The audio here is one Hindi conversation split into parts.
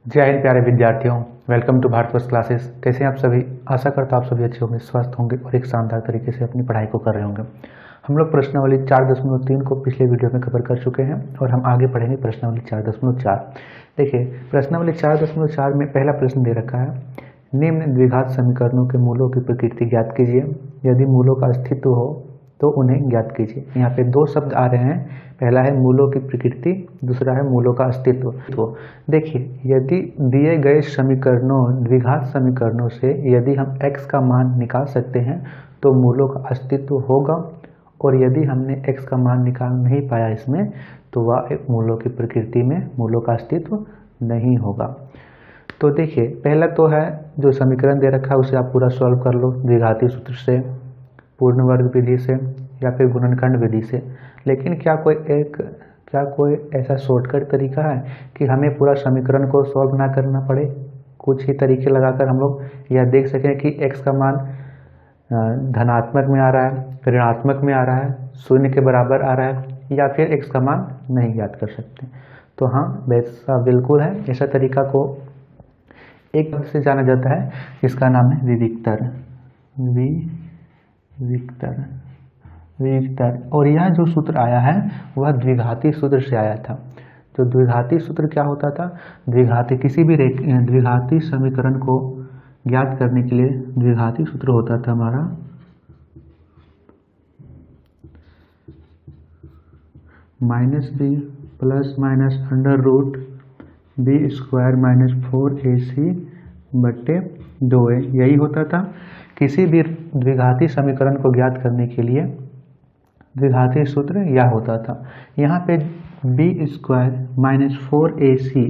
जय हिंद प्यारे विद्यार्थियों, वेलकम टू भारत वर्ष क्लासेस। कैसे हैं आप सभी? आशा करता हूँ आप सभी अच्छे होंगे, स्वस्थ होंगे और एक शानदार तरीके से अपनी पढ़ाई को कर रहे होंगे। हम लोग प्रश्नावली 4.3 को पिछले वीडियो में कवर कर चुके हैं और हम आगे पढ़ेंगे प्रश्नावली 4.4। देखिए, प्रश्नावली 4.4 में पहला प्रश्न दे रखा है, निम्न द्विघात समीकरणों के मूलों की प्रकृति ज्ञात कीजिए। यदि मूलों का अस्तित्व हो तो उन्हें ज्ञात कीजिए। यहाँ पे दो शब्द आ रहे हैं, पहला है मूलों की प्रकृति, दूसरा है मूलों का अस्तित्व। तो देखिए, यदि दिए गए समीकरणों द्विघात समीकरणों से यदि हम x का मान निकाल सकते हैं तो मूलों का अस्तित्व होगा, और यदि हमने x का मान निकाल नहीं पाया इसमें तो वह मूलों की प्रकृति में मूलों का अस्तित्व नहीं होगा। तो देखिए, पहला तो है जो समीकरण दे रखा है उसे आप पूरा सॉल्व कर लो द्विघाती सूत्र से, पूर्ण वर्ग विधि से या फिर गुणनखंड विधि से। लेकिन क्या कोई ऐसा शॉर्टकट तरीका है कि हमें पूरा समीकरण को सॉल्व ना करना पड़े? कुछ ही तरीके लगाकर हम लोग यह देख सकें कि x का मान धनात्मक में आ रहा है, ऋणात्मक में आ रहा है, शून्य के बराबर आ रहा है, या फिर x का मान नहीं ज्ञात कर सकते। तो हाँ, वैसा बिल्कुल है। ऐसा तरीका को एक शब्द से जाना जाता है, इसका नाम है विविक्तर। और यह जो सूत्र आया है वह द्विघाती सूत्र से आया था। तो द्विघाती सूत्र क्या होता था? द्विघाती समीकरण को ज्ञात करने के लिए द्विघाती सूत्र होता था हमारा -b plus minus under root b square minus 4ac बटे 2a। यही होता था। किसी भी द्विघाती समीकरण को ज्ञात करने के लिए द्विघाती सूत्र यह होता था। यहाँ पे b स्क्वायर माइनस 4ac,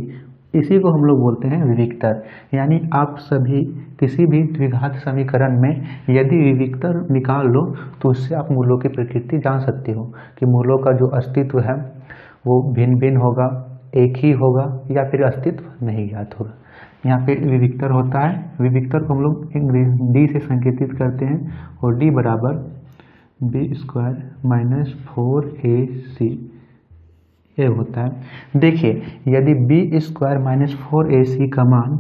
इसी को हम लोग बोलते हैं विविक्तर। यानी आप सभी किसी भी द्विघात समीकरण में यदि विविक्तर निकाल लो तो उससे आप मूलों की प्रकृति जान सकते हो कि मूलों का जो अस्तित्व है वो भिन्न भिन्न होगा, एक ही होगा, या फिर अस्तित्व नहीं ज्ञात होगा। यहाँ पे विविक्तर होता है। विविक्तर को हम लोग d से संकेतित करते हैं, और d बराबर b स्क्वायर माइनस 4ac ये होता है। देखिए, यदि b स्क्वायर माइनस 4ac का मान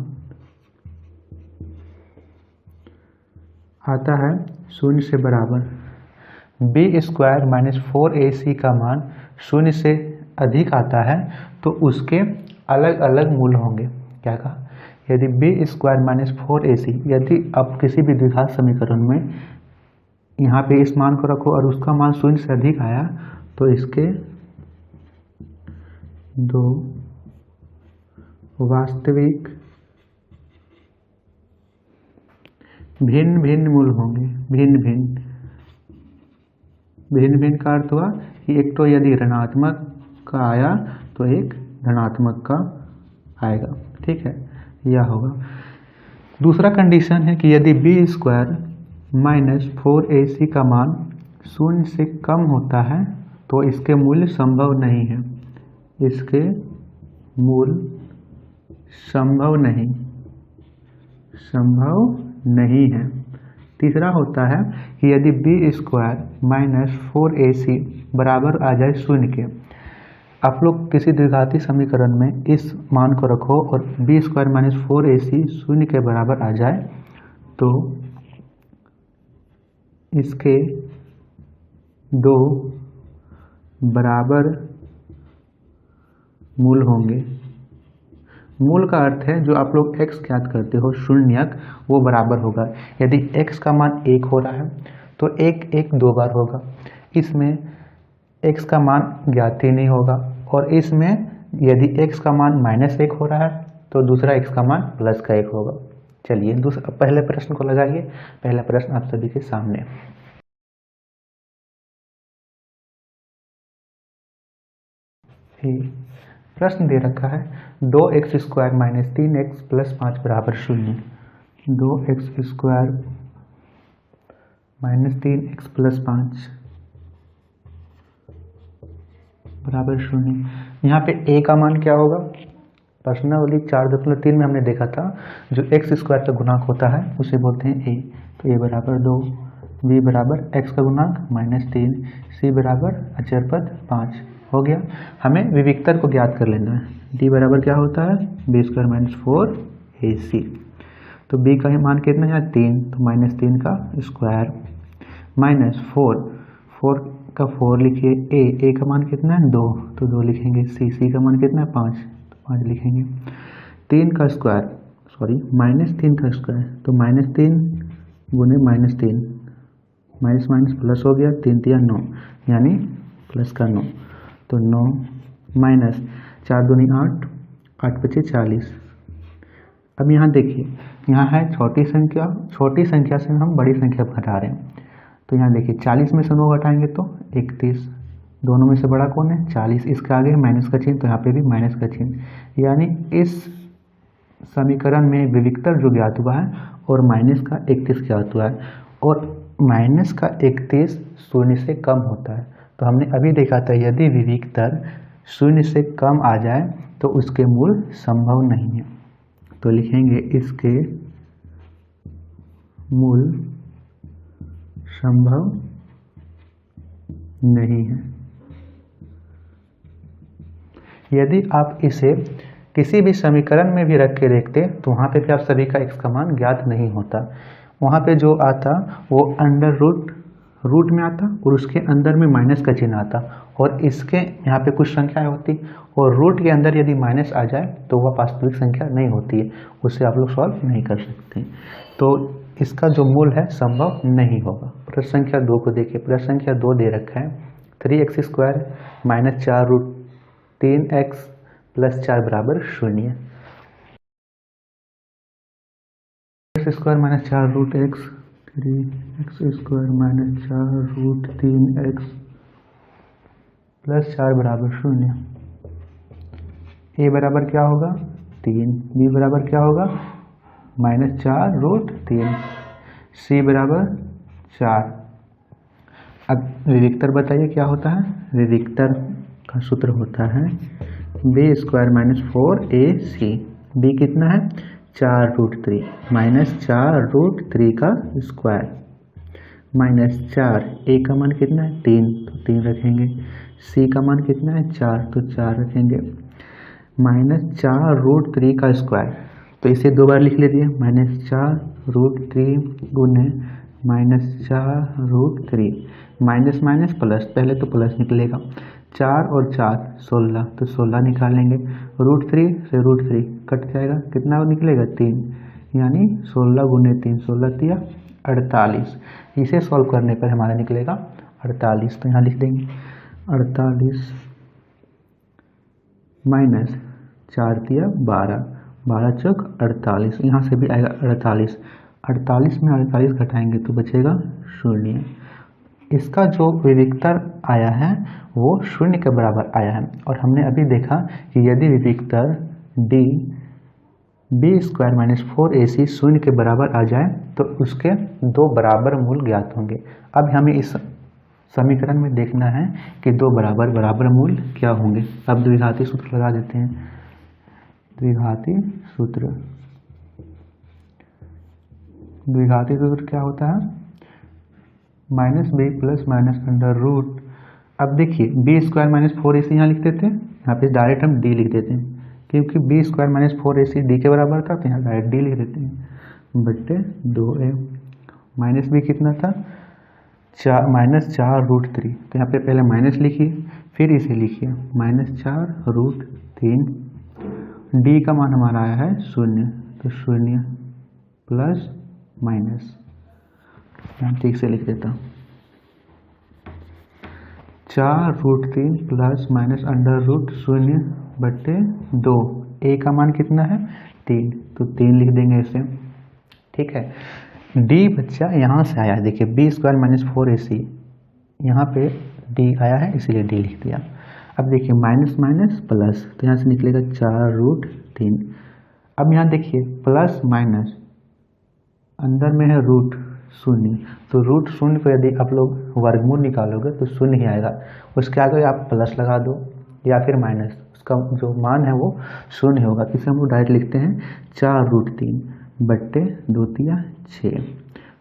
आता है शून्य से बराबर, b स्क्वायर माइनस 4ac का मान शून्य से अधिक आता है तो उसके अलग अलग मूल होंगे। क्या कहा? यदि b स्क्वायर माइनस 4ac, यदि आप किसी भी द्विघात समीकरण में यहाँ पे इस मान को रखो और उसका मान शून्य से अधिक आया तो इसके दो वास्तविक भिन्न भिन्न मूल होंगे। भिन्न भिन्न का अर्थ हुआ कि एक तो यदि ऋणात्मक का आया तो एक धनात्मक का आएगा। ठीक है, यह होगा। दूसरा कंडीशन है कि यदि b स्क्वायर माइनस 4ac का मान शून्य से कम होता है तो इसके मूल्य संभव नहीं है। इसके मूल संभव नहीं है। तीसरा होता है कि यदि b स्क्वायर माइनस 4ac बराबर आ जाए शून्य के। आप लोग किसी द्विघाती समीकरण में इस मान को रखो और b स्क्वायर माइनस 4ac शून्य के बराबर आ जाए तो इसके दो बराबर मूल होंगे। मूल का अर्थ है जो आप लोग x ज्ञात करते हो शून्यक, वो बराबर होगा। यदि x का मान 1 हो रहा है तो 1 2 बार होगा। इसमें x का मान ज्ञात ही नहीं होगा, और इसमें यदि x का मान -1 हो रहा है तो दूसरा x का मान +1 होगा। चलिए पहले प्रश्न को लगाइए। पहला प्रश्न आप सभी के सामने। प्रश्न दे रखा है 2x square minus 3x plus 5 बराबर 0। 2x square minus 3x plus 5 बराबर 0। यहाँ पे a का मान क्या होगा? प्रश्नावली 4.3 में हमने देखा था जो x स्क्वायर का गुणांक होता है उसे बोलते हैं a। तो a बराबर 2, b बराबर x का गुणांक -3, c बराबर अचर पद 5 हो गया। हमें विविक्तर को ज्ञात कर लेना है। डी बराबर क्या होता है, बी स्क्वायर माइनस 4ac। तो बी का मान कितना है, 3, तो -3 का स्क्वायर माइनस 4 का 4 लिखिए, ए का मान कितना है 2, तो 2 लिखेंगे, सी का मान कितना है 5, तो 5 लिखेंगे। 3 का स्क्वायर, सॉरी -3 का स्क्वायर, तो -3 गुने -3, माइनस माइनस प्लस हो गया, 3 3 9, यानी प्लस का 9, तो 9 माइनस 4 दूनी 8, 8 पचे 40। अब यहाँ देखिए, यहाँ है छोटी संख्या से हम बड़ी संख्या घटा रहे हैं, तो यहाँ देखिए 40 में से 9 घटाएंगे तो 31, दोनों में से बड़ा कौन है 40, इसके आगे माइनस का चिन्ह, तो यहाँ पे भी माइनस का चिन्ह, यानी इस समीकरण में विविक्तर जो ज्ञात हुआ है और माइनस का 31 ज्ञात हुआ है, और माइनस का 31 शून्य से कम होता है। तो हमने अभी देखा था यदि विविक्तर शून्य से कम आ जाए तो उसके मूल संभव नहीं है, तो लिखेंगे इसके मूल संभव नहीं है। यदि आप इसे किसी भी समीकरण में भी रख के देखते तो वहाँ पे भी आप सभी का x का मान ज्ञात नहीं होता, वहाँ पे जो आता वो अंडर रूट में आता और उसके अंदर में माइनस का चिन्ह आता, और इसके यहाँ पे कुछ संख्याएं होती और रूट के अंदर यदि माइनस आ जाए तो वह वास्तविक संख्या नहीं होती है, उससे आप लोग सॉल्व नहीं कर सकते। तो इसका जो मूल है संभव नहीं होगा। प्रश्न संख्या 2 को देखिए, प्रश्न संख्या 2 दे रखा है 3x² minus 4 root 3x plus 4 बराबर 0। x² minus 4 root x, 3x² minus 4 root 3x plus 4 बराबर 0। ए बराबर क्या होगा 3, बी बराबर क्या होगा -4 रूट 3, सी बराबर 4। अब विविक्तर बताइए क्या होता है, विविक्तर का सूत्र होता है b² माइनस 4ac, b कितना है 4 रूट 3 माइनस 4 रूट 3 का स्क्वायर माइनस 4, a का मान कितना है 3, तो 3 रखेंगे, c का मान कितना है 4, तो 4 रखेंगे, माइनस 4 रूट 3 का स्क्वायर, तो इसे 2 बार लिख लीजिए, -4 रूट 3 गुने -4 रूट 3, माइनस माइनस प्लस, पहले तो प्लस निकलेगा, 4 और 4 16, तो 16 निकालेंगे, रूट 3 से रूट 3 कट जाएगा, कितना निकलेगा 3, यानी 16 गुने 3, 16 तिया 48। इसे सॉल्व करने पर हमारा निकलेगा 48, तो यहाँ लिख देंगे 48 माइनस 4 तिया 12, 12 चौक 48, यहाँ से भी आएगा 48, 48 में 48 घटाएंगे तो बचेगा 0। इसका जो विविक्तर आया है वो 0 के बराबर आया है, और हमने अभी देखा कि यदि विविक्तर d b² माइनस 4ac 0 के बराबर आ जाए तो उसके 2 बराबर मूल ज्ञात होंगे। अब हमें इस समीकरण में देखना है कि 2 बराबर मूल क्या होंगे। अब द्विघाती सूत्र लगा देते हैं, द्विघाती सूत्र क्या होता है -b plus minus under root. अब देखिए b² माइनस 4ac यहाँ लिख देते हैं, यहाँ पे डायरेक्ट हम d लिख देते हैं, क्योंकि b² माइनस 4ac d के बराबर था, तो यहाँ डायरेक्ट d लिख देते हैं बट्टे 2a, माइनस b कितना था -4 रूट 3, तो यहाँ पे पहले माइनस लिखिए फिर इसे लिखिए -4 रूट 3, d का मान हमारा आया है 0, तो 0 प्लस माइनस, यहाँ ठीक से लिख देता हूँ 4 root 3 plus minus under root 0 बट्टे 2, a का मान कितना है 3, तो 3 लिख देंगे इसे, ठीक है। d बच्चा यहाँ से आया है, देखिए b² माइनस 4ac, यहाँ पे d आया है इसीलिए d लिख दिया। अब देखिए माइनस माइनस प्लस, तो यहाँ से निकलेगा 4 रूट 3। अब यहाँ देखिए प्लस माइनस अंदर में है रूट 0, तो रूट 0 को यदि आप लोग वर्गमूल निकालोगे तो 0 ही आएगा, उसके आगे आप प्लस लगा दो या फिर माइनस, उसका जो मान है वो 0 होगा। इसे हम लोग डायरेक्ट लिखते हैं 4 रूट 3 बट्टे 2 तिया 6,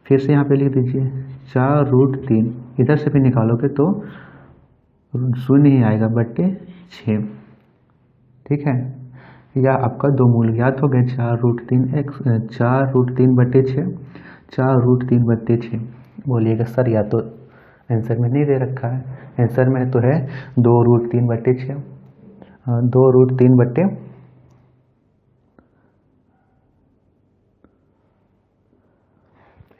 फिर से यहाँ पे लिख दीजिए 4 रूट 3, इधर से भी निकालोगे तो 0 ही आएगा बट्टे 6, ठीक है। या आपका दो मूल ज्ञात हो गए 4√3x 4√3/6 4√3/6। बोलिएगा सर या तो आंसर में नहीं दे रखा है, आंसर में तो है 2√3/6 2√3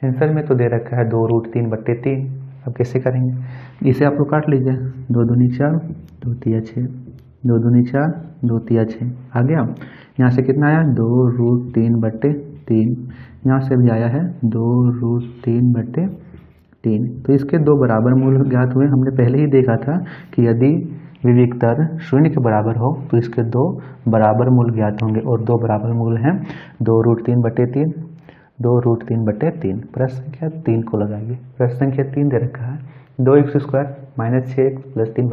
आंसर में तो दे रखा है 2√3/3। अब कैसे करेंगे, इसे आप लोग काट लीजिए, 2 दूनी 4 2 तिया 6 2 दूनी 4 2 तिया 6 आ गया। यहाँ से कितना आया 2√3/3, यहाँ से भी आया है 2√3/3। तो इसके दो बराबर मूल ज्ञात हुए। हमने पहले ही देखा था कि यदि विविक्तर 0 के बराबर हो तो इसके दो बराबर मूल ज्ञात होंगे, और दो बराबर मूल हैं 2√3/3 2√3/3। प्रश्न संख्या 3 को लगाइए। प्रश्न संख्या 3 दे रखा है 2x² - 6x + 3 =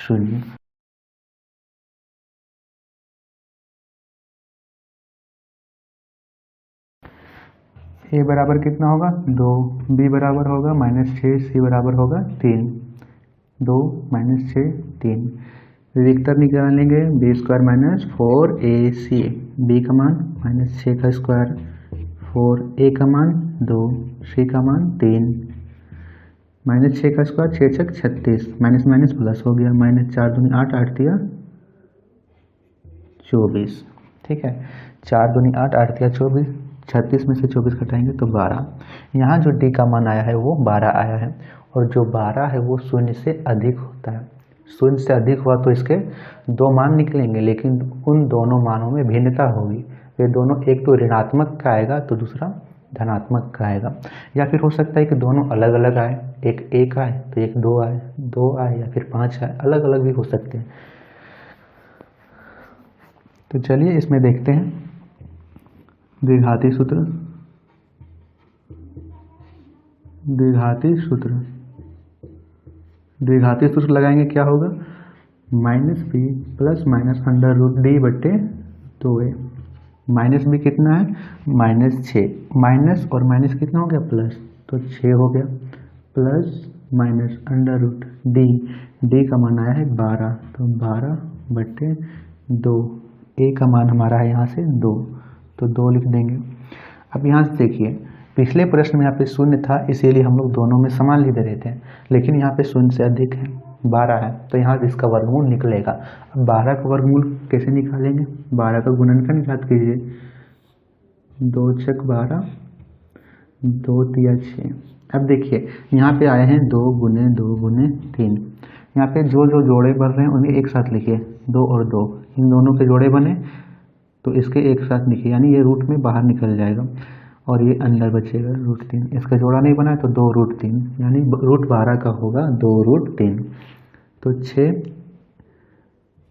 0। a बराबर कितना होगा 2, b बराबर होगा -6, c बराबर होगा 3। 2 - 6 3। विविक्तर निकालेंगे b² - 4ac, b का मान -6² 4, a का मान 2, c का मान 3। -6² 6 6 36, माइनस माइनस प्लस हो गया, -4 दूनी 8 8 दिया 24। ठीक है, 4 दूनी 8 8 दिया 24, 36 में से 24 घटाएंगे तो 12। यहाँ जो d का मान आया है वो 12 आया है, और जो 12 है वो 0 से अधिक होता है। 0 से अधिक हुआ तो इसके दो मान निकलेंगे, लेकिन उन दोनों मानों में भिन्नता होगी। वे दोनों, एक तो ऋणात्मक का आएगा तो दूसरा धनात्मक का आएगा, या फिर हो सकता है कि दोनों अलग अलग आए, एक 1 आए तो एक 2 आए, 2 आए या फिर 5 आए, अलग अलग भी हो सकते हैं। तो चलिए इसमें देखते हैं द्विघाती सूत्र। द्विघाती सूत्र लगाएंगे, क्या होगा -b + -√d/2a। माइनस भी कितना है -6, माइनस और माइनस कितना हो गया प्लस, तो 6 हो गया, प्लस माइनस √d, d का मान आया है 12, तो 12/2। a का मान हमारा है यहाँ से 2, तो 2 लिख देंगे। अब यहाँ से देखिए, पिछले प्रश्न में यहाँ पे 0 था, इसीलिए हम लोग दोनों में समान लिख दे रहे थे, लेकिन यहाँ पे 0 से अधिक है, 12 है, तो यहाँ से इसका वर्गमूल निकलेगा। अब 12 का वर्गमूल कैसे निकालेंगे, 12 का गुणनखंड याद कीजिए, 2 छक 12 2 तिया 6। अब देखिए यहाँ पे आए हैं 2 गुने 2 गुने 3, यहाँ पे जो जो जोड़े बन रहे हैं उन्हें एक साथ लिखिए, 2 और 2, इन दोनों के जोड़े बने तो इसके एक साथ लिखिए, यानी ये रूट में बाहर निकल जाएगा और ये अंदर बचेगा √3। इसका जोड़ा नहीं बना तो 2√3, यानी √12 का होगा 2√3। तो 6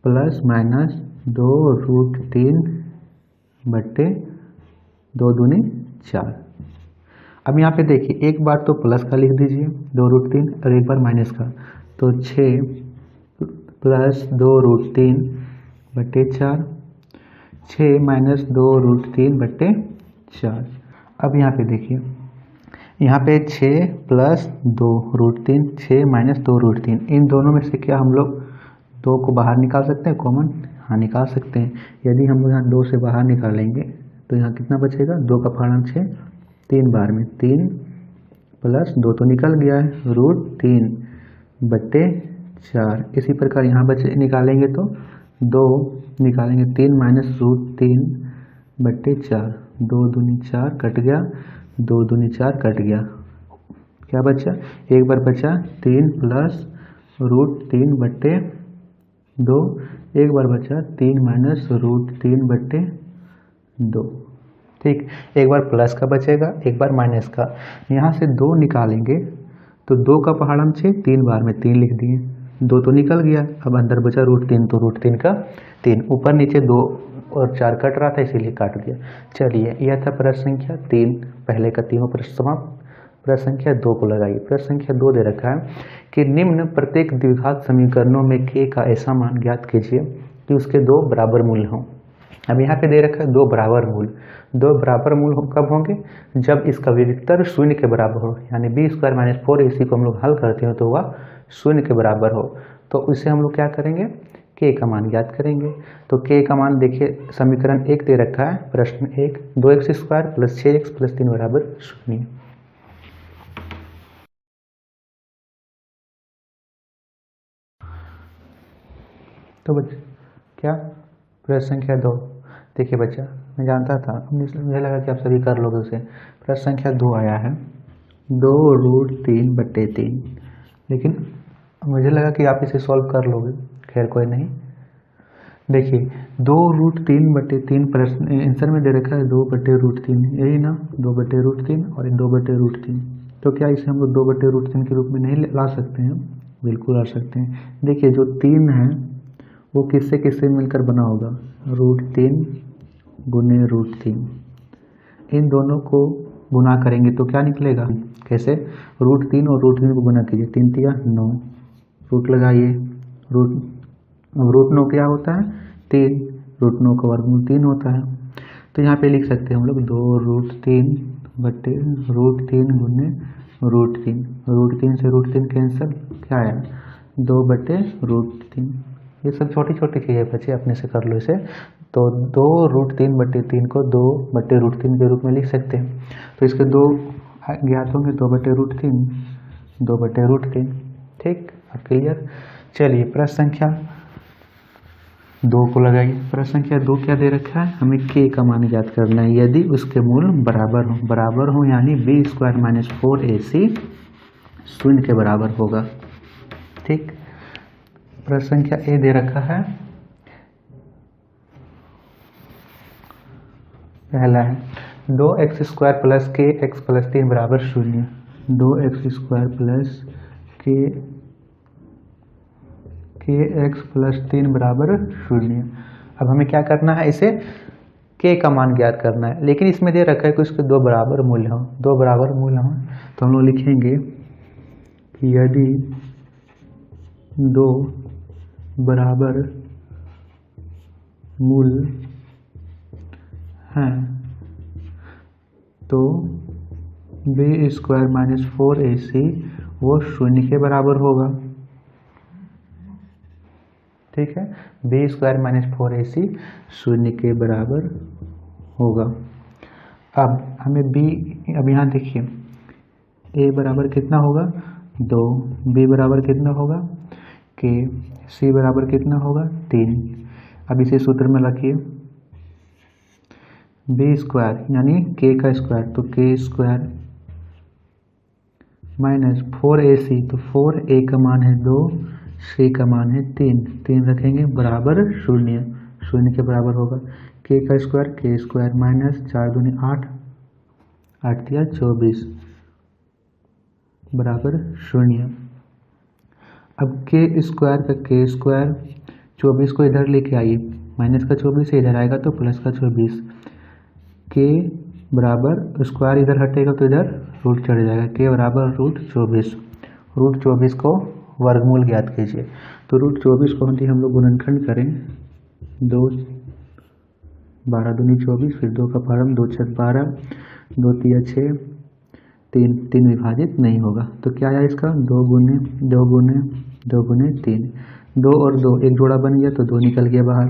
+ -2√3/2 दूनी 4। अब यहाँ पे देखिए, एक बार तो प्लस का लिख दीजिए 2√3 और एक बार माइनस का, तो 6 + 2√3/4, 6 - 2√3/4। अब यहाँ पे देखिए, यहाँ पे 6 + 2√3, 6 - 2√3, इन दोनों में से क्या हम लोग 2 को बाहर निकाल सकते हैं कॉमन? हाँ निकाल सकते हैं। यदि हम लोग यहाँ 2 से बाहर निकालेंगे तो यहाँ कितना बचेगा, 2 का फलन 6, 3 बार में 3 + 2 तो निकल गया है √3/4। इसी प्रकार यहाँ निकालेंगे तो 2 निकालेंगे, 3 - √3/4, 2 दूनी 4 कट गया, 2 दूनी 4 कट गया, क्या बचा, एक बार बचा 3 + √3/2, एक बार बचा 3 - √3/2। ठीक, एक बार प्लस का बचेगा, एक बार माइनस का। यहाँ से 2 निकालेंगे तो 2 का पहाड़म 6, 3 बार में 3 लिख दिए, 2 तो निकल गया, अब अंदर बचा √3, तो √3 का 3, ऊपर नीचे 2 और 4 कट रहा था इसीलिए काट दिया। चलिए, यह था प्रश्न संख्या 3, पहले का तीनों प्रश्न समाप्त। प्रश्न संख्या 2 को लगाइए। प्रश्न संख्या 2 दे रखा है कि निम्न प्रत्येक द्विघात समीकरणों में k का ऐसा मान ज्ञात कीजिए कि उसके 2 बराबर मूल्य हों। अब यहाँ पे दे रखा है 2 बराबर मूल। 2 बराबर मूल कब होंगे, जब इसका विविक्तर 0 के बराबर हो, यानी b² - 4ac को हम लोग हल करते हो तो वह 0 के बराबर हो। तो इसे हम लोग क्या करेंगे के का मान ज्ञात करेंगे। तो के का मान देखिए समीकरण 1 दे रखा है, प्रश्न 1 2x² + 6x + 3 = 0। तो बच्चे क्या प्रश्न संख्या 2, देखिए बच्चा मैं जानता था, मुझे लगा कि आप सभी कर लोगे उसे। प्रश्न संख्या 2 आया है 2√3/3, लेकिन मुझे लगा कि आप इसे सॉल्व कर लोगे, खैर कोई नहीं। देखिए 2√3/3 प्रश्न आंसर में दे रखा है 2/√3, यही ना 2/√3 और 2/√3। तो क्या इसे हम लोग 2/√3 के रूप में नहीं ला सकते हैं? बिल्कुल ला सकते हैं। देखिए जो 3 है वो किससे किससे मिलकर बना होगा, √3 गुने √3। इन दोनों को गुना करेंगे तो क्या निकलेगा, कैसे, √3 और √3 को गुना कीजिए, 3 तिया 9, रूट लगाइए, अब √9 क्या होता है 3, √9 का वर्गमूल 3 होता है। तो यहाँ पे लिख सकते हैं हम लोग 2√3 गुने √3, √3 से √3 कैंसिल, क्या आया 2/√3। ये सब छोटी छोटी चीज़ें बच्चे अपने से कर लो इसे। तो 2√3/3 को 2/√3 के रूप में लिख सकते हैं। तो इसके दो ज्ञात होंगे, 2/√3 2/√3। ठीक, अब क्लियर। चलिए प्रश्न संख्या 2 को लगाइए। प्रश्न संख्या 2 क्या दे रखा है, हमें के का मान ज्ञात करना है यदि उसके मूल बराबर हो यानी b² - 4ac 0 के बराबर होगा। ठीक, प्रश्न संख्या ए दे रखा है, पहला है 2x² + kx + 3 = 0, 2x² + kx + 3 = 0। अब हमें क्या करना है, इसे k का मान ज्ञात करना है, लेकिन इसमें दे रखा है कि उसके दो बराबर मूल्य हों, तो हम लोग लिखेंगे कि यदि दो बराबर मूल हैं तो b² - 4ac वो 0 के बराबर होगा। ठीक है, b² - 4ac 0 के बराबर होगा। अब हमें अब यहाँ देखिए a बराबर कितना होगा 2, b बराबर कितना होगा k, c बराबर कितना होगा 3। अब इसे सूत्र में रखिए, b² यानी k का स्क्वायर, तो k² माइनस 4ac, तो 4a का मान है 2, c का मान है 3 रखेंगे बराबर 0 के बराबर होगा। k का स्क्वायर k² माइनस 4 दूनी 8, 8 तिया 24 बराबर 0। अब k² का k², 24 को इधर लेके आइए, माइनस का 24 इधर आएगा तो प्लस का 24, k बराबर स्क्वायर इधर हटेगा तो इधर रूट चढ़ जाएगा, k बराबर √24, √24 को वर्गमूल ज्ञात कीजिए। तो √24 को हम लोग गुणनखंड करें, 2 12 दूनी 24, फिर 2 का फॉर्म 2 छक 12, 2 तिया 6, 3 विभाजित नहीं होगा, तो क्या आया इसका 2 गुने 3, 2 और 2 एक जोड़ा बन गया तो 2 निकल गया बाहर,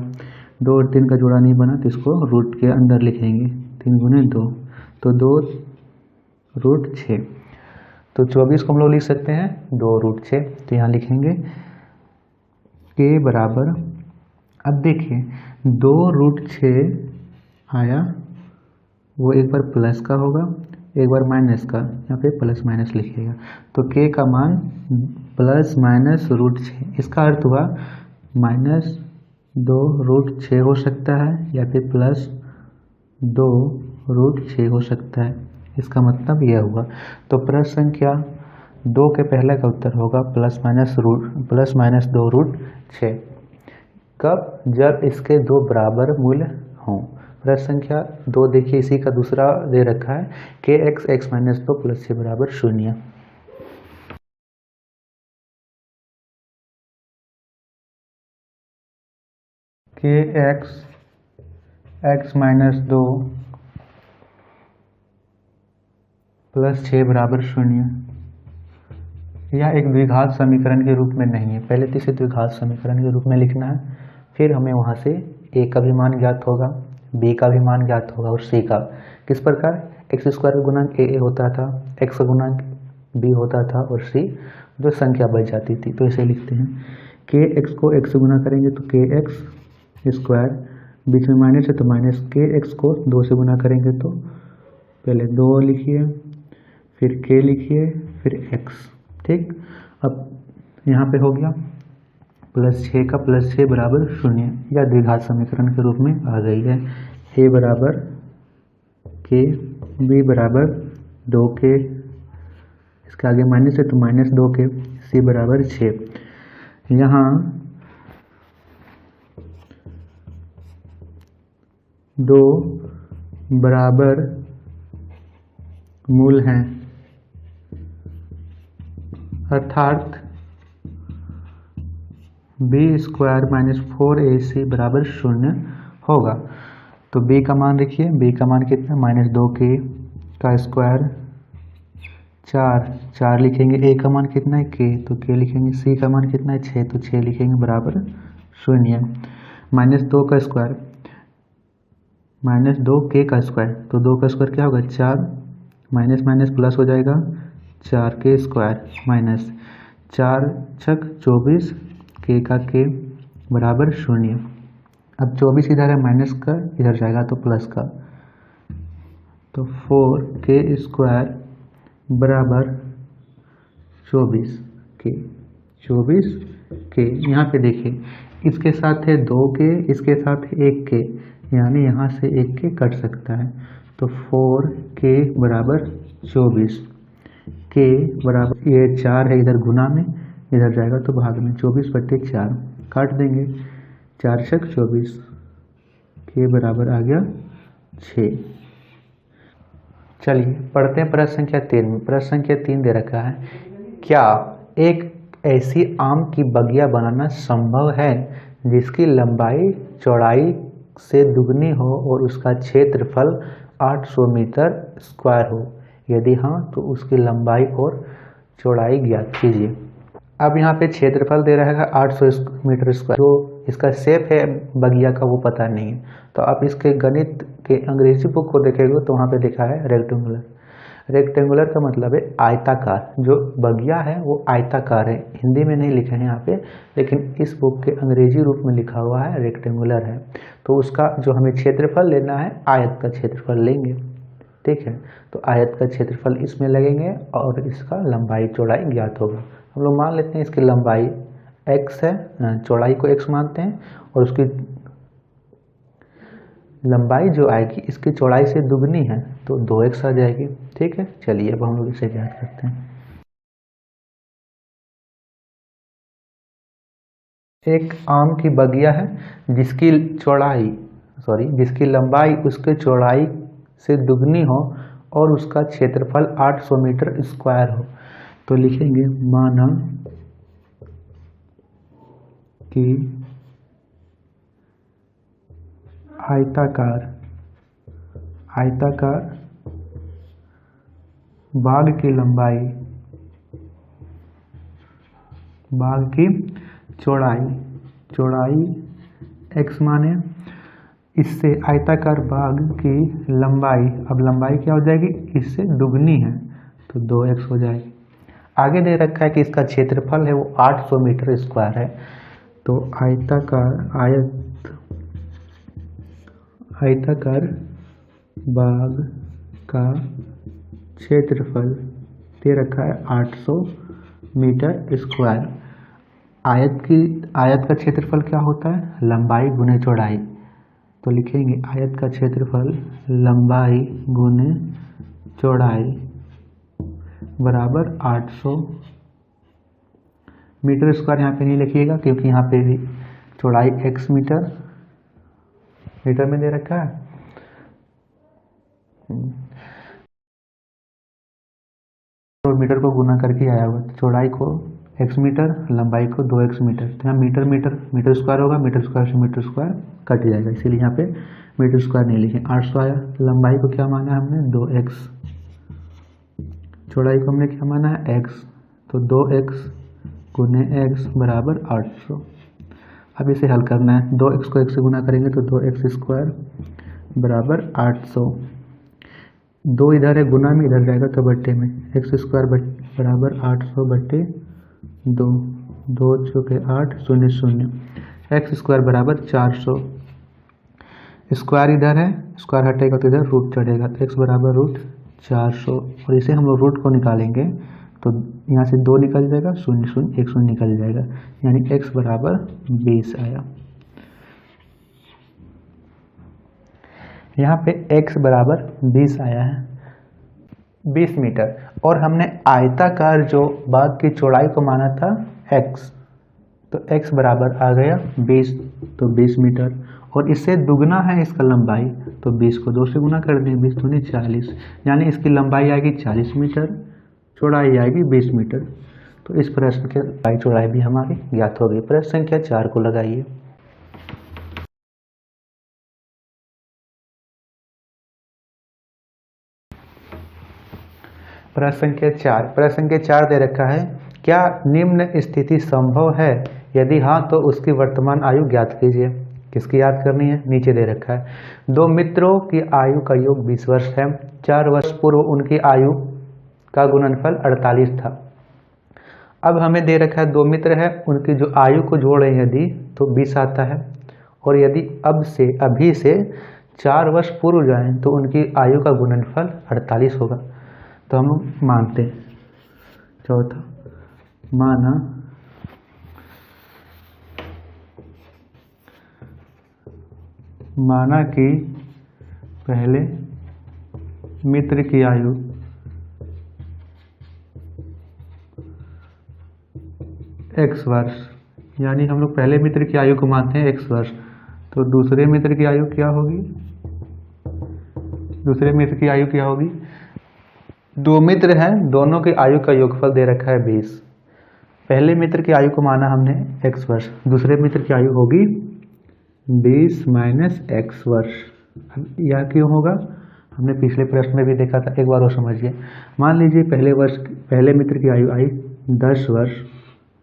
2 और 3 का जोड़ा नहीं बना तो इसको रूट के अंदर लिखेंगे, 3 गुने 2 तो 2√6। तो 24 को हम लोग लिख सकते हैं 2√6, तो यहाँ लिखेंगे k बराबर, अब देखिए 2√6 आया, वो एक बार प्लस का होगा एक बार माइनस का, यहाँ पे प्लस माइनस लिखिएगा, तो k का मान प्लस माइनस √6, इसका अर्थ हुआ -2√6 हो सकता है या फिर प्लस 2√6 हो सकता है, इसका मतलब यह हुआ। तो प्रश्न संख्या 2 के पहले का उत्तर होगा प्लस माइनस 2√6। कब, जब इसके दो बराबर मूल्य हों। प्रश्न संख्या 2 देखिए इसी का दूसरा दे रखा है, kx x - 2 + c = 0। kx x - 2 + 6 = 0, यह एक द्विघात समीकरण के रूप में नहीं है। पहले तो इसे द्विघात समीकरण के रूप में लिखना है, फिर हमें वहाँ से a का भी मान ज्ञात होगा, b का भी मान ज्ञात होगा और c का। किस प्रकार, एक्स स्क्वायर का गुणांक a होता था, x का गुणांक b होता था और c जो संख्या बच जाती थी। तो इसे लिखते हैं के एक्स को x से गुना करेंगे तो के एक्स स्क्वायर, बीच में माइनस है तो माइनस के एक्स को 2 से गुना करेंगे तो पहले 2 लिखिए, फिर के लिखिए, फिर x। ठीक, अब यहाँ पे हो गया +6 का +6 बराबर 0, या द्विघात समीकरण के रूप में आ गई है। a बराबर के, b बराबर 2k, इसके आगे माइनस है तो -2k, c बराबर 6। यहाँ 2 बराबर मूल हैं, अर्थात b स्क्वायर -4ac बराबर 0 होगा। तो b का मान देखिए, b का मान कितना, -2k का स्क्वायर 4 लिखेंगे, a का मान कितना है k, तो k लिखेंगे, c का मान कितना है 6, तो 6 लिखेंगे बराबर 0। -2 का स्क्वायर -2k का स्क्वायर, तो 2 का स्क्वायर क्या होगा 4, माइनस माइनस प्लस हो जाएगा 4k स्क्वायर माइनस 4 छक 24, k का k बराबर 0। अब 24 इधर है, माइनस का इधर जाएगा तो प्लस का, तो 4k स्क्वायर बराबर 24k। यहाँ पे देखिए, इसके साथ है 2k, इसके साथ है 1k, यानी यहाँ से 1k कट सकता है, तो 4k बराबर 24, k बराबर, ये 4 है इधर गुना में, इधर जाएगा तो भाग में, 24/4 काट देंगे, 4 छक 24, k बराबर आ गया 6। चलिए पढ़ते हैं प्रश्न संख्या 3 में। प्रश्न संख्या 3 दे रखा है, क्या एक ऐसी आम की बगिया बनाना संभव है जिसकी लंबाई चौड़ाई से दुगनी हो और उसका क्षेत्रफल 800 मीटर स्क्वायर हो? यदि हाँ तो उसकी लंबाई और चौड़ाई ज्ञात कीजिए। अब यहाँ पे क्षेत्रफल दे रहा है 800 मीटर स्क्वायर, जो इसका शेप है बगिया का वो पता नहीं है। तो आप इसके गणित के अंग्रेजी बुक को देखेंगे तो वहाँ पे लिखा है रेक्टेंगुलर। रेक्टेंगुलर का मतलब है आयताकार, जो बगिया है वो आयताकार है। हिंदी में नहीं लिखा है यहाँ पे, लेकिन इस बुक के अंग्रेजी रूप में लिखा हुआ है रेक्टेंगुलर है। तो उसका जो हमें क्षेत्रफल लेना है, आयत का क्षेत्रफल लेंगे, ठीक है। तो आयत का क्षेत्रफल इसमें लगेंगे और इसका लंबाई चौड़ाई ज्ञात होगा। हम लोग मान लेते हैं इसकी लंबाई x है, चौड़ाई को x मानते हैं, और उसकी लंबाई जो आएगी इसकी चौड़ाई से दुगनी है तो 2x आ जाएगी, ठीक है। चलिए अब हम लोग इसे ज्ञात करते हैं। एक आम की बगिया है जिसकी लंबाई उसके चौड़ाई से दुगनी हो और उसका क्षेत्रफल 800 मीटर स्क्वायर हो। तो लिखेंगे, माना कि आयताकार बाग की लंबाई, बाग की चौड़ाई x माने, इससे आयताकार बाग की लंबाई, अब लंबाई क्या हो जाएगी, इससे दुगनी है तो 2x हो जाएगी। आगे दे रखा है कि इसका क्षेत्रफल है वो 800 मीटर स्क्वायर है। तो आयताकार बाग का क्षेत्रफल दे रखा है 800 मीटर स्क्वायर। आयत का क्षेत्रफल क्या होता है, लंबाई गुने चौड़ाई। तो लिखेंगे आयत का क्षेत्रफल लंबाई गुने चौड़ाई बराबर 800 मीटर स्क्वायर। यहाँ पे नहीं लिखिएगा क्योंकि यहाँ पे भी चौड़ाई x मीटर में दे रखा है। तो मीटर को गुना करके आया हुआ, तो चौड़ाई को x मीटर, लंबाई को 2x मीटर, तो यहाँ मीटर स्क्वायर होगा, मीटर स्क्वायर से मीटर स्क्वायर कट जाएगा, इसीलिए यहाँ पे मीटर स्क्वायर नहीं लिखे। 800 आया। लंबाई को क्या माना है हमने, 2x, चौड़ाई को हमने क्या माना है x, तो 2x गुने x बराबर 800। अब इसे हल करना है, 2x को 1 से गुना करेंगे तो 2x² बराबर 800। 2 इधर है, गुना में इधर जाएगा तो बट्टे में, x² बराबर 800 बट्टे 2, 2 चौके 8 0 0, x² बराबर 400। स्क्वायर इधर है, स्क्वायर हटेगा तो इधर रूट चढ़ेगा, तो x बराबर रूट 400। और इसे हम लोग रूट को निकालेंगे तो यहाँ से 2 निकल जाएगा, 0 0 1 0 निकल जाएगा, यानी x बराबर 20 आया। यहाँ पे x बराबर 20 आया है, 20 मीटर। और हमने आयताकार जो बाग की चौड़ाई को माना था x, तो x बराबर आ गया 20, तो 20 मीटर। और इससे दुगना है इसका लंबाई, तो 20 को 2 से गुना कर दें, 20 दूनी 40, यानी इसकी लंबाई आएगी 40 मीटर, चौड़ाई आएगी 20 मीटर। तो इस प्रश्न की लंबाई चौड़ाई भी हमारी ज्ञात हो गई। प्रश्न संख्या 4 को लगाइए। प्रश्न संख्या 4, प्रश्न संख्या 4 दे रखा है, क्या निम्न स्थिति संभव है? यदि हाँ तो उसकी वर्तमान आयु ज्ञात कीजिए। किसकी याद करनी है? नीचे दे रखा है, 2 मित्रों की आयु का योग 20 वर्ष है। 4 वर्ष पूर्व उनकी आयु का गुणनफल 48 था। अब हमें दे रखा है 2 मित्र है, उनकी जो आयु को जोड़ें यदि तो 20 आता है, और यदि अभी से 4 वर्ष पूर्व जाएं तो उनकी आयु का गुणनफल 48 होगा। तो हम मानते हैं, चौथा माना कि पहले मित्र की आयु x वर्ष, यानी हम लोग पहले मित्र की आयु को मानते हैं x वर्ष, तो दूसरे मित्र की आयु क्या होगी? दूसरे मित्र की आयु क्या होगी? 2 मित्र हैं, दोनों की आयु का योगफल दे रखा है 20। पहले मित्र की आयु को माना हमने x वर्ष, दूसरे मित्र की आयु होगी 20 माइनस x वर्ष। अब यह क्यों होगा? हमने पिछले प्रश्न में भी देखा था, एक बार वो समझिए। मान लीजिए पहले मित्र की आयु आई 10 वर्ष,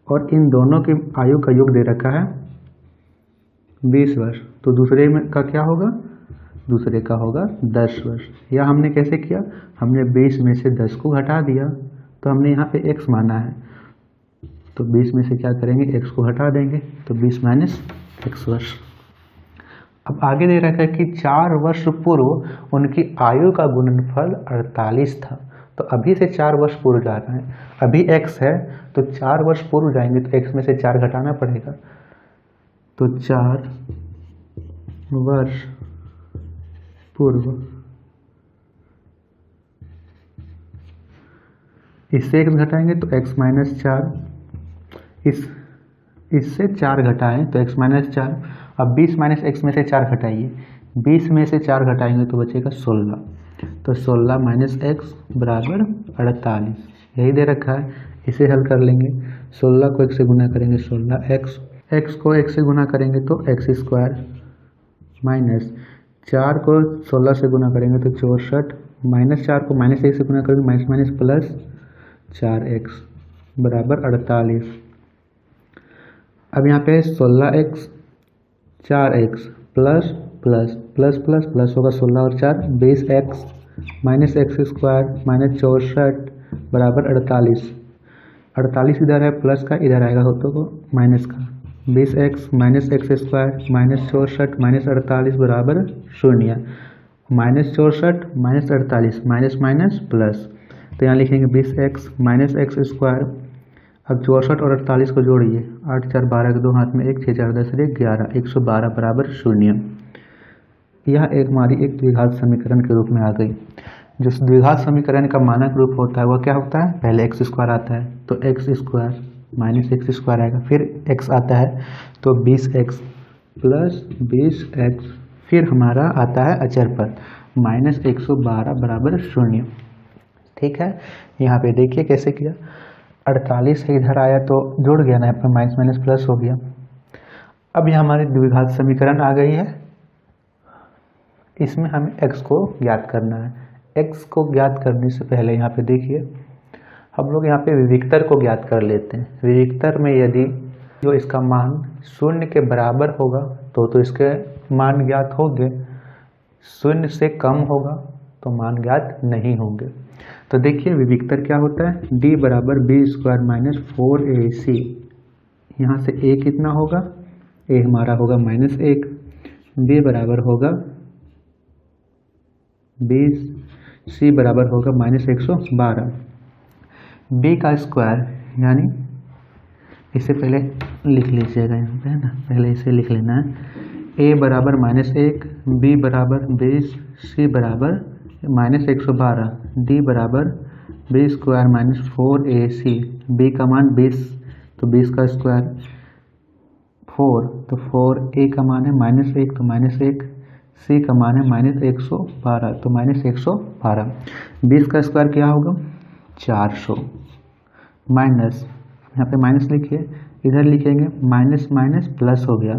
और इन दोनों की आयु का योग दे रखा है 20 वर्ष, तो दूसरे में का क्या होगा? दूसरे का होगा 10 वर्ष। या हमने कैसे किया? हमने 20 में से 10 को घटा दिया, तो हमने यहाँ पे x माना है, तो 20 में से क्या करेंगे? x को हटा देंगे, तो 20 माइनस x वर्ष। अब आगे दे रखा है कि 4 वर्ष पूर्व उनकी आयु का गुणनफल 48 था। तो अभी से 4 वर्ष पूर्व जा रहे हैं, अभी x है, तो 4 वर्ष पूर्व जाएंगे तो x में से 4 घटाना पड़ेगा, तो 4 वर्ष पूर्व, इससे x घटाएंगे तो x माइनस 4, इससे 4 घटाएं तो x माइनस 4। अब 20 माइनस x में से 4 घटाइए, 20 में से 4 घटाएंगे तो बचेगा 16, तो 16 माइनस x बराबर 48, यही दे रखा है। इसे हल कर लेंगे, 16 को 1 से गुना करेंगे 16x, x को 1 से गुना करेंगे तो x² माइनस 4 को 16 से गुना करेंगे तो 64, माइनस 4 को माइनस 1 से गुना करेंगे माइनस माइनस प्लस 4x बराबर 48। अब यहाँ पे 16x 4x plus plus plus plus plus होगा 16 और 4 20x माइनस x² माइनस 64 बराबर 48। 48 इधर है प्लस का, इधर आएगा होतो को माइनस का, 20x minus x² minus 64 minus 48 बराबर 0। Minus 64 minus 48 minus minus plus, तो यहाँ लिखेंगे 20x माइनस x²। अब 64 और 48 को जोड़िए, 8 4 12 के 2 हाथ में 1, 6 4 10 11, 112 बराबर 0। यह हमारी एक द्विघात समीकरण के रूप में आ गई। जो द्विघात समीकरण का मानक रूप होता है वह क्या होता है? पहले x² आता है तो x² माइनस x² आएगा, फिर x आता है तो 20x प्लस 20x, फिर हमारा आता है अचर पद माइनस 112 बराबर 0। ठीक है, यहाँ पे देखिए कैसे किया, 48 से इधर आया तो जुड़ गया ना, यहाँ पर माइनस माइनस प्लस हो गया। अब यह हमारी द्विघात समीकरण आ गई है, इसमें हमें x को ज्ञात करना है। x को ज्ञात करने से पहले यहाँ पे देखिए हम लोग यहाँ पे विविक्तर को ज्ञात कर लेते हैं। विविक्तर में यदि जो इसका मान 0 के बराबर होगा तो इसके मान ज्ञात होंगे, 0 से कम होगा तो मान ज्ञात नहीं होंगे। तो देखिए विविक्तर क्या होता है, d बराबर बी स्क्वायर माइनस 4ac। यहाँ से a कितना होगा, a हमारा होगा -1, b बराबर होगा c बराबर होगा -112। b का स्क्वायर यानी इसे पहले लिख लीजिएगा यहाँ पे, है ना, पहले इसे लिख लेना है। a बराबर -1, b बराबर 20, c बराबर -112, d बराबर B square minus 4ac। b का मान 20 तो 20 का स्क्वायर 4 तो 4a का मान है -1 तो -1, c का मान है -112 तो -112। 20 का स्क्वायर क्या होगा 400 माइनस, यहाँ पे माइनस लिखिए, इधर लिखेंगे माइनस माइनस प्लस हो गया।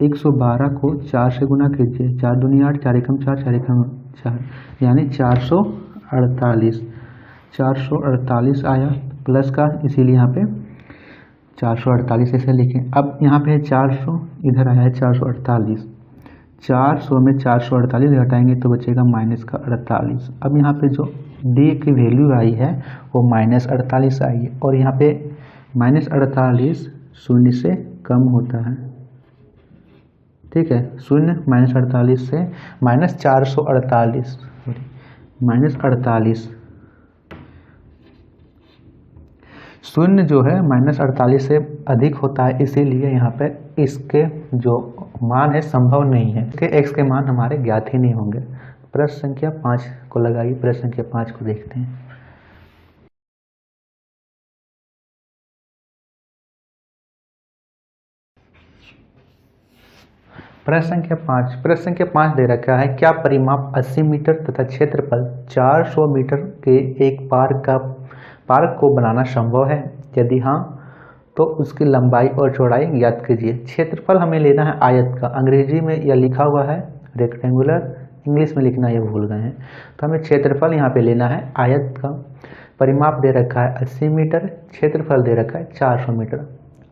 112 को 4 से गुना कीजिए, 4 दूनी 8, 4 एकम 4, 4 एकम 4 यानी 448। 448 आया प्लस का, इसीलिए यहाँ पे 448 ऐसे लिखें। अब यहाँ पे है 400, इधर आया है 448, 400 में 448 घटाएंगे तो बचेगा -48। अब यहाँ पे जो d की वैल्यू आई है वो -48 आई है, और यहाँ पे -48 0 से कम होता है, ठीक है। 0 -48 से -448 -48 0 जो है -48 से अधिक होता है, इसीलिए यहाँ पे इसके जो मान है संभव नहीं है, कि x के मान हमारे ज्ञात ही नहीं होंगे। प्रश्न संख्या 5 को लगाइए, प्रश्न संख्या 5 को देखते हैं। प्रश्न संख्या 5 दे रखा है, क्या परिमाप 80 मीटर तथा क्षेत्रफल 400 मीटर के एक पार्क को बनाना संभव है? यदि हाँ तो उसकी लंबाई और चौड़ाई ज्ञात कीजिए। क्षेत्रफल हमें लेना है आयत का, अंग्रेजी में यह लिखा हुआ है रेक्टेंगुलर, इंग्लिश में लिखना ये भूल गए हैं, तो हमें क्षेत्रफल यहाँ पे लेना है आयत का। परिमाप दे रखा है 80 मीटर, क्षेत्रफल दे रखा है 400 मीटर।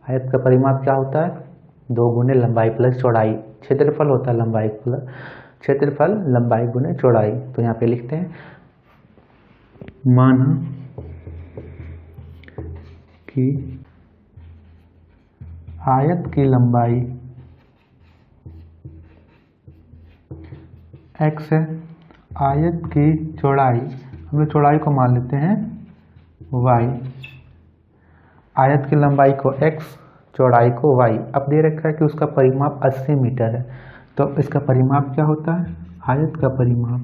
आयत का परिमाप क्या होता है, 2 गुने लंबाई प्लस चौड़ाई, क्षेत्रफल होता है क्षेत्रफल लंबाई गुने चौड़ाई। तो यहाँ पे लिखते हैं, माना कि आयत की लंबाई x है, आयत की चौड़ाई, हम लोग चौड़ाई को मान लेते हैं y, आयत की लंबाई को x, चौड़ाई को y। अब दे रखा है कि उसका परिमाप 80 मीटर है, तो इसका परिमाप क्या होता है, आयत का परिमाप,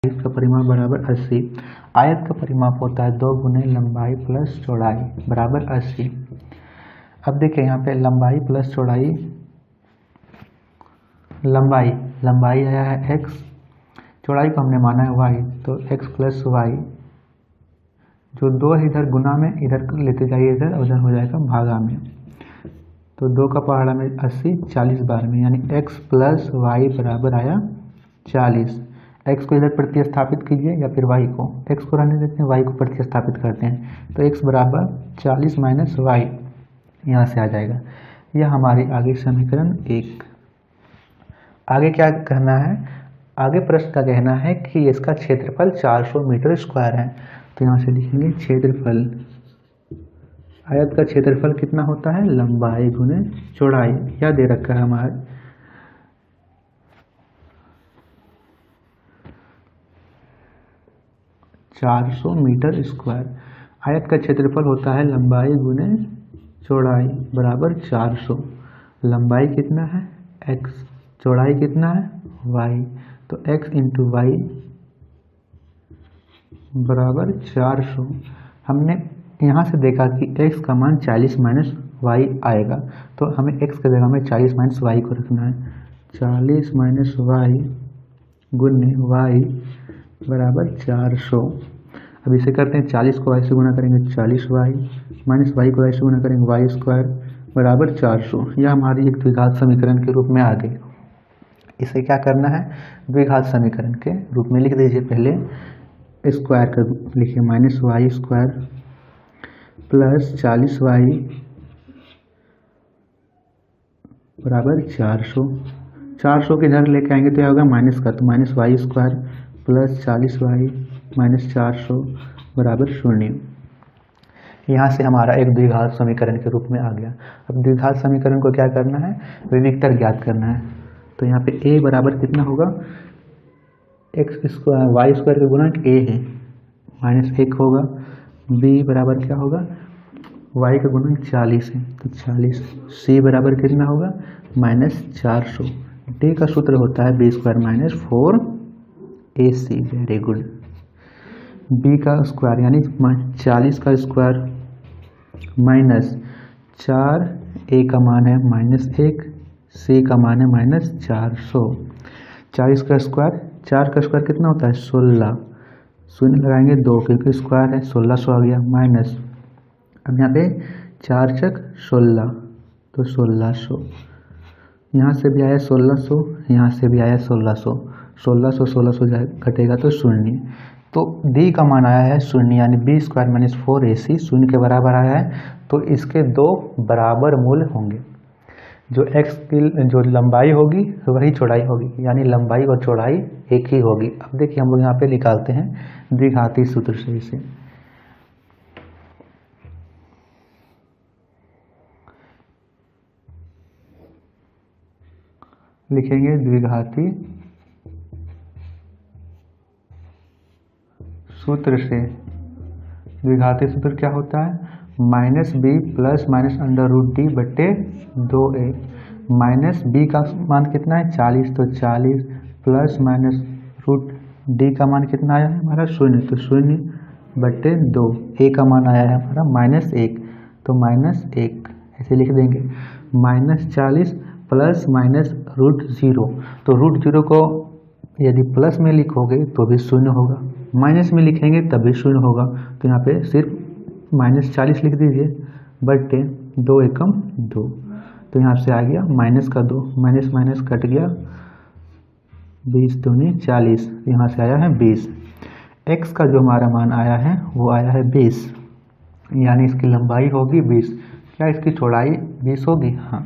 इसका परिमाप बराबर 80। आयत का परिमाप होता है 2 गुने लंबाई प्लस चौड़ाई बराबर 80। अब देखिए यहाँ पे लंबाई प्लस चौड़ाई, लंबाई आया है x, चौड़ाई को हमने माना है y, तो x प्लस y, जो 2 इधर गुना में इधर लेते जाइए, इधर उधर हो जाएगा भागा में, तो 2 का पहाड़ा में 80, 40 बार में, यानी x प्लस वाई बराबर आया 40। x को इधर प्रतिस्थापित कीजिए या फिर y को, x को रहने देते हैं, y को प्रतिस्थापित करते हैं, तो x बराबर 40 माइनस वाई यहाँ से आ जाएगा। यह हमारी आगे समीकरण 1। आगे क्या कहना है, आगे प्रश्न का कहना है कि इसका क्षेत्रफल 400 मीटर स्क्वायर है, तो यहाँ से लिखेंगे क्षेत्रफल, आयत का क्षेत्रफल कितना होता है, लंबाई गुने चौड़ाई, यह दे रखा है हमारे 400 मीटर स्क्वायर। आयत का क्षेत्रफल होता है लंबाई गुने चौड़ाई बराबर 400। लंबाई कितना है x, चौड़ाई कितना है y, तो x इंटू वाई बराबर 400। हमने यहाँ से देखा कि x का मान 40 माइनस वाई आएगा, तो हमें x की जगह में 40 माइनस वाई को रखना है। 40 माइनस वाई गुने वाई बराबर 400। अब इसे करते हैं, 40 को y से गुना करेंगे 40y माइनस वाई को y से गुना करेंगे वाई स्क्वायर बराबर 400। यह हमारी एक द्विघात समीकरण के रूप में आ गई। इसे क्या करना है, द्विघात समीकरण के रूप में लिख दीजिए। पहले स्क्वायर कर लिखिए, -y² प्लस 40y बराबर 400। 400 के इधर लेके आएंगे तो क्या होगा, माइनस का, तो -y² प्लस 40y माइनस 400 बराबर 0। यहाँ से हमारा एक द्विघात समीकरण के रूप में आ गया। अब द्विघात समीकरण को क्या करना है, विविक्तर ज्ञात करना है। तो यहाँ पे a बराबर कितना होगा, y² का गुणक a है, -1 होगा। b बराबर क्या होगा, y का गुणक 40 है, तो 40। c बराबर कितना होगा, -400। d का सूत्र होता है b² - 4ac। Very good. b का स्क्वायर यानी 40 का स्क्वायर माइनस 4, a का मान है -1, c का मान है -400। 40 का स्क्वायर, 4 का स्क्वायर कितना होता है, 16। शून्य लगाएंगे 2 क्योंकि स्क्वायर है, 1600 आ गया माइनस। अब यहाँ पे 4 चक 16, तो 1600। यहाँ से भी आया 1600, यहाँ से भी आया 1600। 1600 1600 घटेगा तो 0। तो d का मान आया है 0, यानी b² - 4ac 0 के बराबर आया है। तो इसके दो बराबर मूल होंगे। जो x की जो लंबाई होगी वही चौड़ाई होगी, यानी लंबाई और चौड़ाई एक ही होगी। अब देखिए हम लोग यहाँ पे निकालते हैं द्विघाती सूत्र से। इसे लिखेंगे द्विघाती सूत्र से। द्विघाती सूत्र क्या होता है, -b प्लस -√d बटे 2a। -b का मान कितना है, 40, तो 40 प्लस -√d का मान कितना आया है हमारा 0, तो 0 बटे 2। a का मान आया है हमारा -1, तो -1 ऐसे लिख देंगे। -40 प्लस -√0, तो √0 को यदि प्लस में लिखोगे तो भी 0 होगा, माइनस में लिखेंगे तब भी 0 होगा। तो यहाँ पे सिर्फ -40 लिख दीजिए बटे 2 एकम 2। तो यहाँ से आ गया -2, माइनस माइनस कट गया, 20 दूनी 40, यहाँ से आया है 20। x का जो हमारा मान आया है वो आया है 20, यानी इसकी लंबाई होगी 20। क्या इसकी चौड़ाई 20 होगी, हाँ।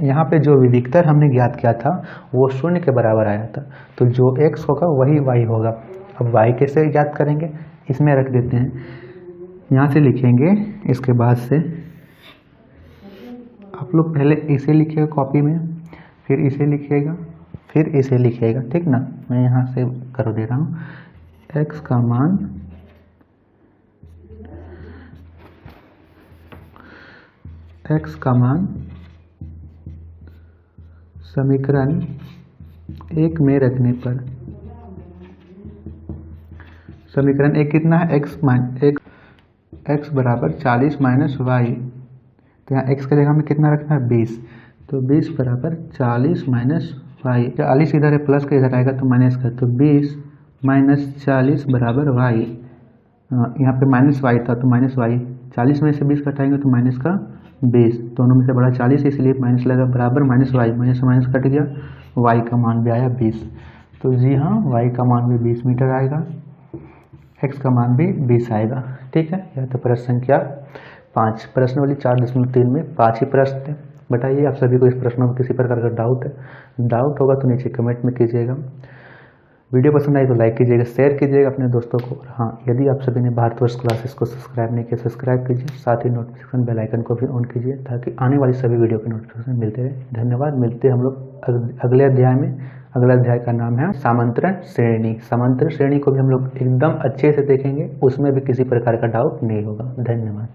यहाँ पे जो विविक्तर हमने ज्ञात किया था वो 0 के बराबर आया था, तो जो x होगा वही y होगा। अब y कैसे ज्ञात करेंगे, इसमें रख देते हैं, यहाँ से लिखेंगे। इसके बाद से आप लोग पहले इसे लिखिएगा कॉपी में, फिर इसे लिखिएगा, फिर इसे लिखिएगा, ठीक ना। मैं यहाँ से कर दे रहा हूँ, x का मान समीकरण 1 में रखने पर, समीकरण 1 कितना है, x बराबर 40 माइनस y। तो यहाँ x के जगह में कितना रखना है 20, तो 20 बराबर 40 माइनस y। 40 इधर है, प्लस का इधर आएगा तो माइनस का, तो 20 माइनस 40 बराबर y। यहाँ पे माइनस y था तो माइनस y, 40 में से 20 घटाएंगे तो माइनस का 20, दोनों में से बड़ा 40 इसलिए माइनस लगा, बराबर माइनस y, माइनस से माइनस कट गया, y का मान भी आया 20। तो जी हाँ, y का मान भी 20 मीटर आएगा, x का मान भी 20 आएगा, ठीक है। यह तो प्रश्न संख्या 5, प्रश्न वाली 4.3 में 5 ही प्रश्न थे। बताइए आप सभी को इस प्रश्नों में किसी प्रकार का डाउट होगा तो नीचे कमेंट में कीजिएगा। वीडियो पसंद आई तो लाइक कीजिएगा, शेयर कीजिएगा अपने दोस्तों को। हाँ, यदि आप सभी ने भारतवर्ष क्लासेस को सब्सक्राइब नहीं किया, सब्सक्राइब कीजिए, साथ ही नोटिफिकेशन बेल आइकन को भी ऑन कीजिए ताकि आने वाली सभी वीडियो के नोटिफिकेशन मिलते रहे। धन्यवाद। मिलते हैं हम लोग अगले अध्याय में। अगला अध्याय का नाम है सामांतरण श्रेणी। सामांतरण श्रेणी को भी हम लोग एकदम अच्छे से देखेंगे, उसमें भी किसी प्रकार का डाउट नहीं होगा। धन्यवाद।